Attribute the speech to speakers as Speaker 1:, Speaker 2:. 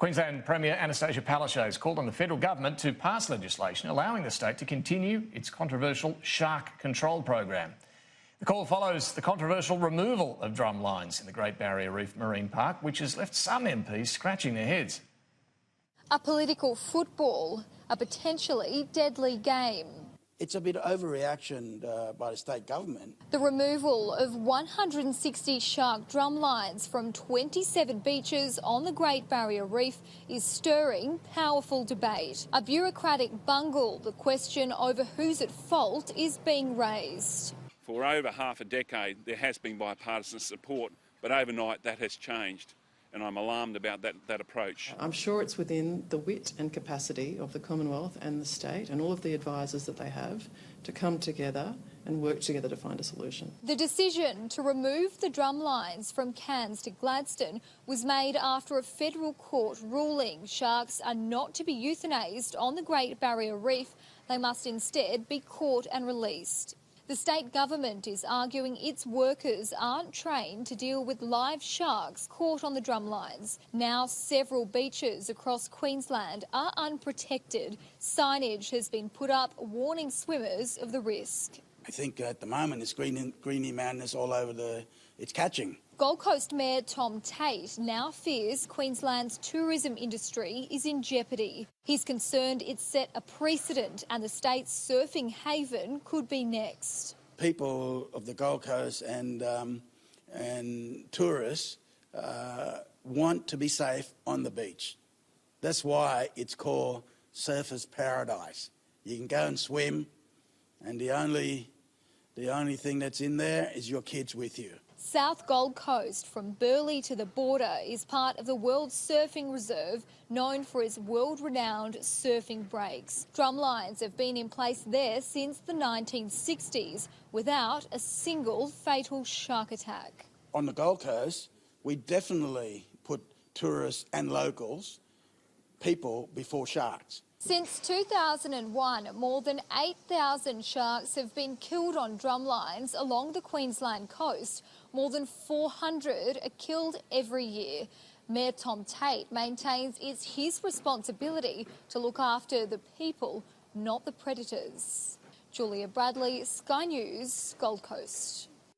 Speaker 1: Queensland Premier Annastacia Palaszczuk has called on the federal government to pass legislation allowing the state to continue its controversial shark control program. The call follows the controversial removal of drum lines in the Great Barrier Reef Marine Park, which has left some MPs scratching their heads.
Speaker 2: A political football, a potentially deadly game.
Speaker 3: It's a bit of overreaction by the state government.
Speaker 2: The removal of 160 shark drum lines from 27 beaches on the Great Barrier Reef is stirring powerful debate. A bureaucratic bungle, the question over who's at fault is being raised.
Speaker 4: For over half a decade, there has been bipartisan support, but overnight that has changed. And I'm alarmed about that approach.
Speaker 5: I'm sure it's within the wit and capacity of the Commonwealth and the state and all of the advisors that they have to come together and work together to find a solution.
Speaker 2: The decision to remove the drum lines from Cairns to Gladstone was made after a federal court ruling sharks are not to be euthanised on the Great Barrier Reef. They must instead be caught and released. The state government is arguing its workers aren't trained to deal with live sharks caught on the drum lines. Now several beaches across Queensland are unprotected. Signage has been put up warning swimmers of the risk.
Speaker 3: I think at the moment it's greeny madness all over it's catching.
Speaker 2: Gold Coast Mayor Tom Tate now fears Queensland's tourism industry is in jeopardy. He's concerned it's set a precedent and the state's surfing haven could be next.
Speaker 3: People of the Gold Coast and tourists want to be safe on the beach. That's why it's called Surfers Paradise. You can go and swim, and the only thing that's in there is your kids with you.
Speaker 2: South Gold Coast, from Burleigh to the border, is part of the World Surfing Reserve, known for its world-renowned surfing breaks. Drum lines have been in place there since the 1960s, without a single fatal shark attack.
Speaker 3: On the Gold Coast, we definitely put tourists and locals, people, before sharks.
Speaker 2: Since 2001, more than 8,000 sharks have been killed on drumlines along the Queensland coast. More than 400 are killed every year. Mayor Tom Tate maintains it's his responsibility to look after the people, not the predators. Julia Bradley, Sky News, Gold Coast.